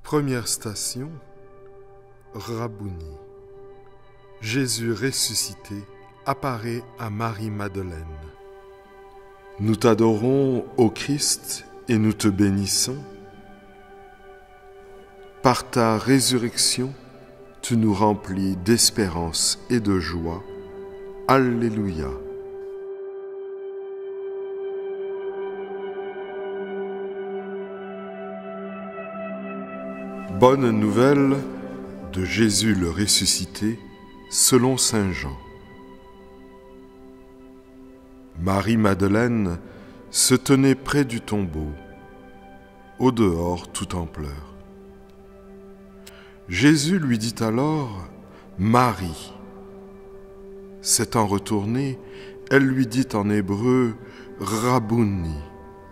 Première station, Rabouni. Jésus ressuscité apparaît à Marie-Madeleine. Nous t'adorons, ô Christ, et nous te bénissons. Par ta résurrection, tu nous remplis d'espérance et de joie. Alléluia. Bonne nouvelle de Jésus le ressuscité selon saint Jean. Marie-Madeleine se tenait près du tombeau, au dehors tout en pleurs. Jésus lui dit alors « Marie ». S'étant retournée, elle lui dit en hébreu « Rabouni »,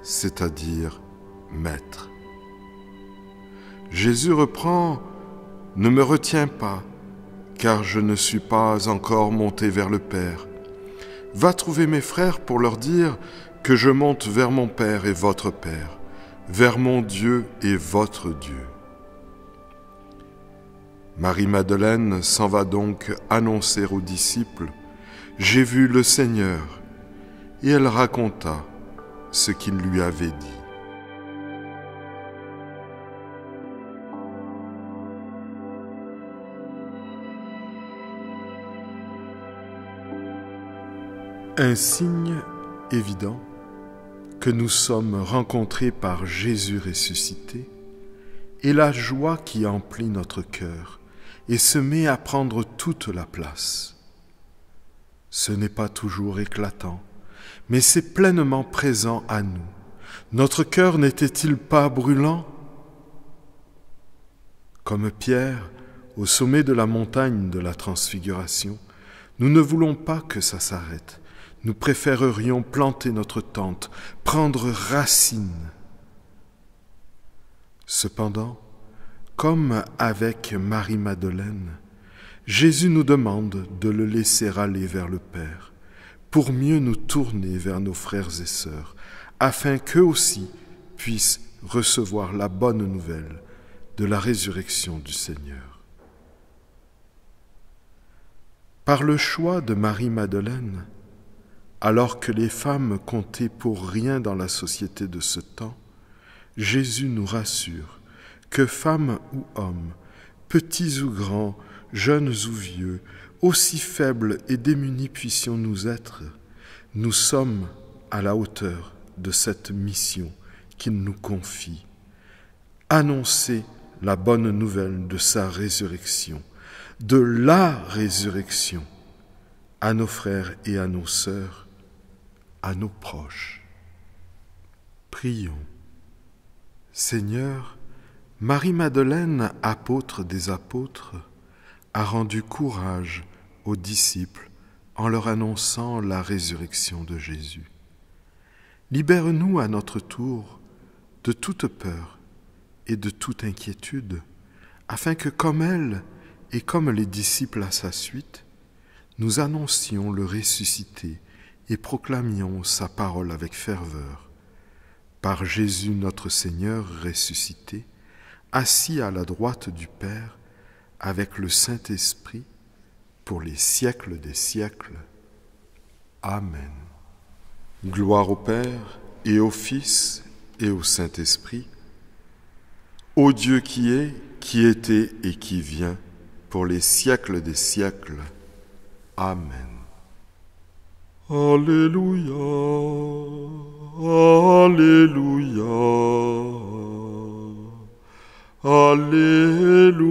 c'est-à-dire « Maître ». Jésus reprend « Ne me retiens pas, car je ne suis pas encore monté vers le Père. Va trouver mes frères pour leur dire que je monte vers mon Père et votre Père, vers mon Dieu et votre Dieu. » Marie-Madeleine s'en va donc annoncer aux disciples « J'ai vu le Seigneur » et elle raconta ce qu'il lui avait dit. Un signe évident que nous sommes rencontrés par Jésus ressuscité est la joie qui emplit notre cœur et se met à prendre toute la place. Ce n'est pas toujours éclatant, mais c'est pleinement présent à nous. Notre cœur n'était-il pas brûlant? Comme Pierre, au sommet de la montagne de la Transfiguration, nous ne voulons pas que ça s'arrête. Nous préférerions planter notre tente, prendre racine. Cependant, comme avec Marie-Madeleine, Jésus nous demande de le laisser aller vers le Père, pour mieux nous tourner vers nos frères et sœurs, afin qu'eux aussi puissent recevoir la bonne nouvelle de la résurrection du Seigneur. Par le choix de Marie-Madeleine, alors que les femmes comptaient pour rien dans la société de ce temps, Jésus nous rassure que femmes ou hommes, petits ou grands, jeunes ou vieux, aussi faibles et démunis puissions-nous être, nous sommes à la hauteur de cette mission qu'il nous confie. Annoncer la bonne nouvelle de sa résurrection, de la résurrection, à nos frères et à nos sœurs, à nos proches. Prions. Seigneur, Marie-Madeleine, apôtre des apôtres, a rendu courage aux disciples en leur annonçant la résurrection de Jésus. Libère-nous à notre tour de toute peur et de toute inquiétude, afin que comme elle et comme les disciples à sa suite, nous annoncions le ressuscité et proclamions sa parole avec ferveur. Par Jésus notre Seigneur ressuscité, assis à la droite du Père, avec le Saint-Esprit, pour les siècles des siècles. Amen. Gloire au Père, et au Fils, et au Saint-Esprit, ô Dieu qui est, qui était et qui vient, pour les siècles des siècles. Amen. Alléluia, Alléluia, Alléluia.